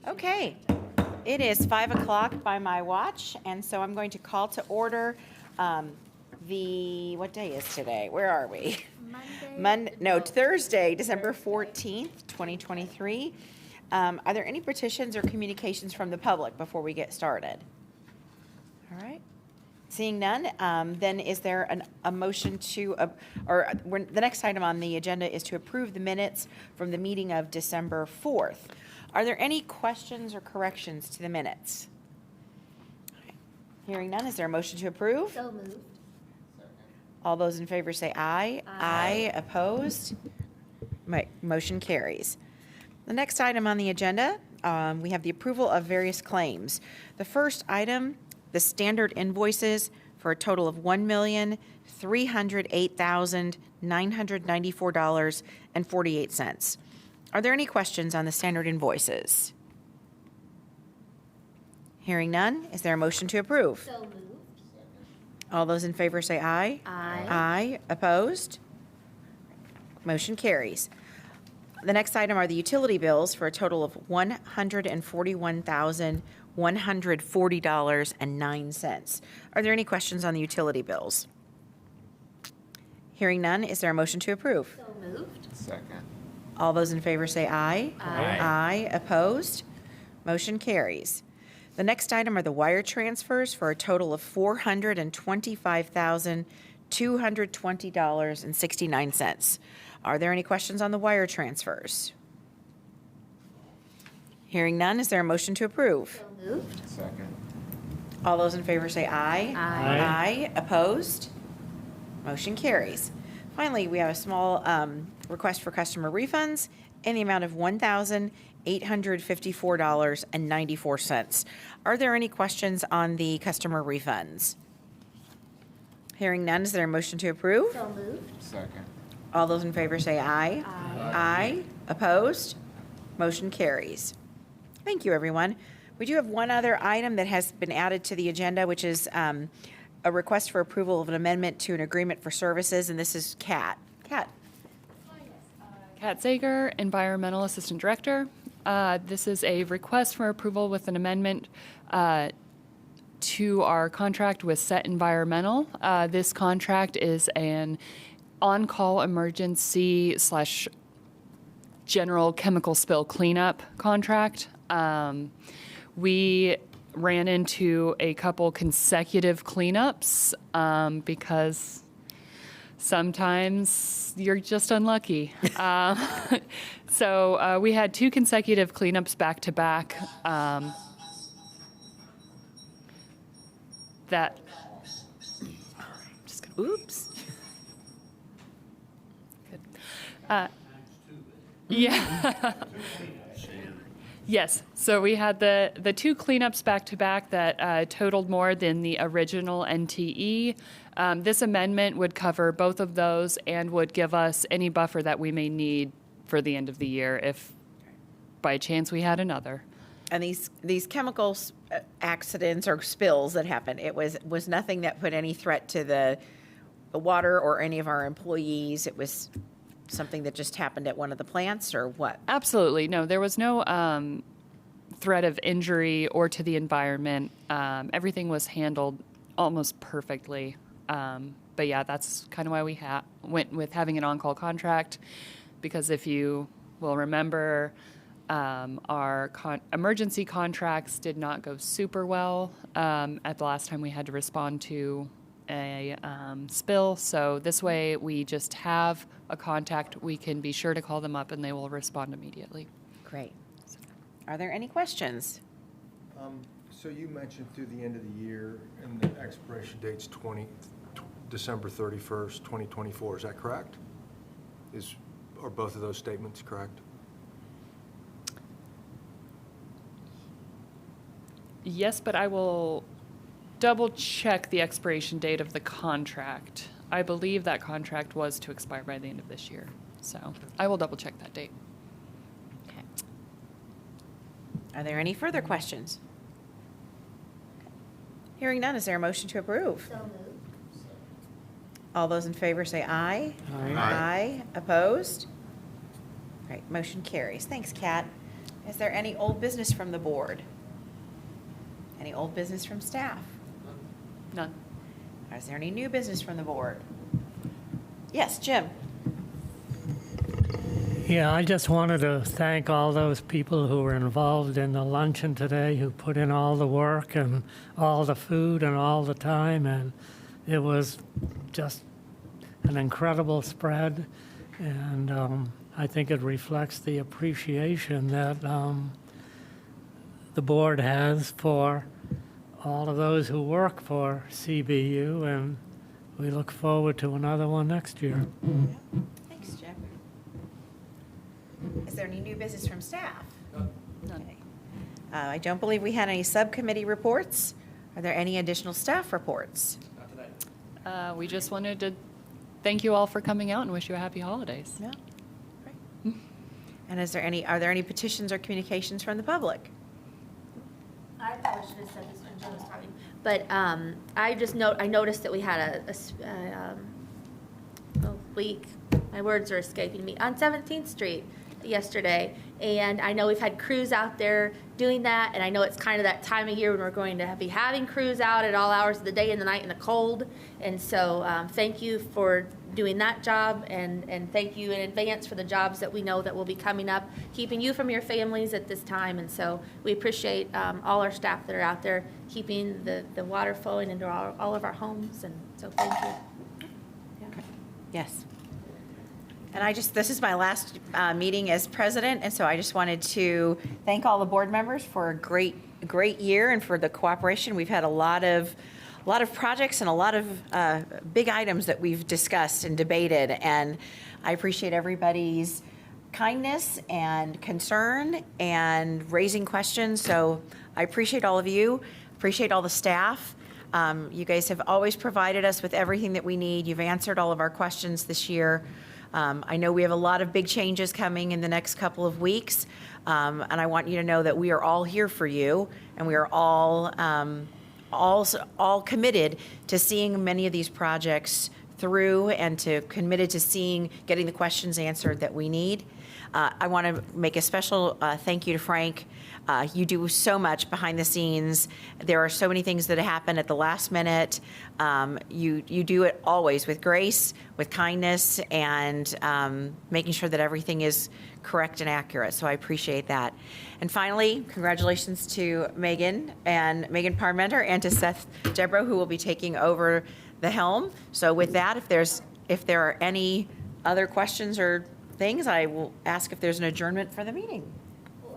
Okay, it is 5 o'clock by my watch, and so I'm going to call to order what day is today? Where are we? Thursday, December 14th, 2023. Are there any petitions or communications from the public before we get started? All right. Seeing none, then is there a motion the next item on the agenda is to approve the minutes from the meeting of December 4th. Are there any questions or corrections to the minutes? Hearing none, is there a motion to approve? So moved. All those in favor say aye. Aye. Opposed? Motion carries. The next item on the agenda, we have the approval of various claims. The first item, the standard invoices for a total of $1,308,994.48. Are there any questions on the standard invoices? Hearing none, is there a motion to approve? So moved. All those in favor say aye. Aye. Aye. Opposed? Motion carries. The next item are the utility bills for a total of $141,140.09. Are there any questions on the utility bills? Hearing none, is there a motion to approve? So moved. Second. All those in favor say aye. Aye. Aye. Opposed? Motion carries. The next item are the wire transfers for a total of $425,220.69. Are there any questions on the wire transfers? Hearing none, is there a motion to approve? So moved. Second. All those in favor say aye. Aye. Aye. Opposed? Motion carries. Finally, we have a small request for customer refunds in the amount of $1,854.94. Are there any questions on the customer refunds? Hearing none, is there a motion to approve? So moved. Second. All those in favor say aye. Aye. Aye. Opposed? Motion carries. Thank you, everyone. We do have one other item that has been added to the agenda, which is a request for approval of an amendment to an agreement for services, and this is Kat. Kat. Kat Zager, Environmental Assistant Director. This is a request for approval with an amendment to our contract with Set Environmental. This contract is an on-call emergency / general chemical spill cleanup contract. We ran into a couple consecutive cleanups because sometimes you're just unlucky. So we had 2 consecutive cleanups back to back. Oops. Good. Yeah. Yes. So we had the 2 cleanups back to back that totaled more than the original NTE. This amendment would cover both of those and would give us any buffer that we may need for the end of the year if by chance we had another. And these chemical accidents or spills that happened, it was nothing that put any threat to the water or any of our employees. It was something that just happened at one of the plants, or what? Absolutely. No, there was no threat of injury or to the environment. Everything was handled almost perfectly. But yeah, that's kind of why we went with having an on-call contract, because if you will remember, our emergency contracts did not go super well at the last time we had to respond to a spill. So this way we just have a contact. We can be sure to call them up and they will respond immediately. Great. Are there any questions? So you mentioned through the end of the year, and the expiration date's December 31st, 2024. Is that correct? Are both of those statements correct? Yes, but I will double check the expiration date of the contract. I believe that contract was to expire by the end of this year. So I will double check that date. Okay. Are there any further questions? Hearing none, is there a motion to approve? So moved. All those in favor say aye. Aye. Aye. Opposed? All right, motion carries. Thanks, Kat. Is there any old business from the board? Any old business from staff? None. Is there any new business from the board? Yes, Jim? Yeah, I just wanted to thank all those people who were involved in the luncheon today, who put in all the work and all the food and all the time, and it was just an incredible spread, and I think it reflects the appreciation that the board has for all of those who work for CBU, and we look forward to another one next year. Thanks, Jim. Is there any new business from staff? None. Okay. I don't believe we had any subcommittee reports. Are there any additional staff reports? We just wanted to thank you all for coming out and wish you a happy holidays. No? Great. And are there any petitions or communications from the public? I probably should have said this when Jim was talking, but I noticed that we had a leak. My words are escaping me on 17th Street yesterday, and I know we've had crews out there doing that, and I know it's kind of that time of year when we're going to be having crews out at all hours of the day and the night in the cold, and so thank you for doing that job, and thank you in advance for the jobs that we know that will be coming up, keeping you from your families at this time, and so we appreciate all our staff that are out there keeping the water flowing into all of our homes, and so thank you. Yeah. Yes. And this is my last meeting as president, and so I just wanted to thank all the board members for a great year and for the cooperation. We've had a lot of projects and a lot of big items that we've discussed and debated, and I appreciate everybody's kindness and concern and raising questions. So I appreciate all of you, appreciate all the staff. You guys have always provided us with everything that we need. You've answered all of our questions this year. I know we have a lot of big changes coming in the next couple of weeks, and I want you to know that we are all here for you, and we are all committed to seeing many of these projects through and committed to getting the questions answered that we need. I want to make a special thank you to Frank. You do so much behind the scenes. There are so many things that happen at the last minute. You do it always with grace, with kindness, and making sure that everything is correct and accurate. So I appreciate that. And finally, congratulations to Megan Parmenter and to Seth Deborah, who will be taking over the helm. So with that, if there are any other questions or things, I will ask if there's an adjournment for the meeting.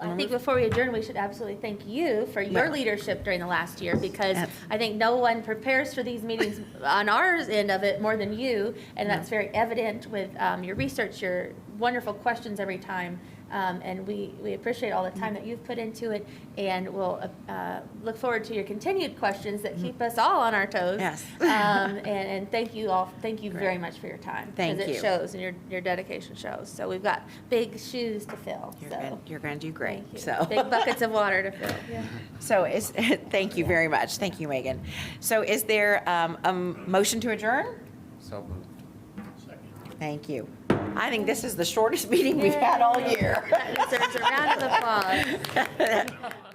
I think before we adjourn, we should absolutely thank you for your leadership during the last year, because I think no one prepares for these meetings on our end of it more than you, and that's very evident with your research, your wonderful questions every time. And we appreciate all the time that you've put into it, and we'll look forward to your continued questions that keep us all on our toes. Yes. And thank you all. Thank you very much for your time. Thank because you. it shows, and your dedication shows. So we've got big shoes to fill. You're going to do great. Thank you. So Big buckets of water to fill. Yeah. So thank you very much. Thank you, Megan. So is there a motion to adjourn? So moved. Thank you. I think this is the shortest meeting we've had all year. That deserves a round of applause.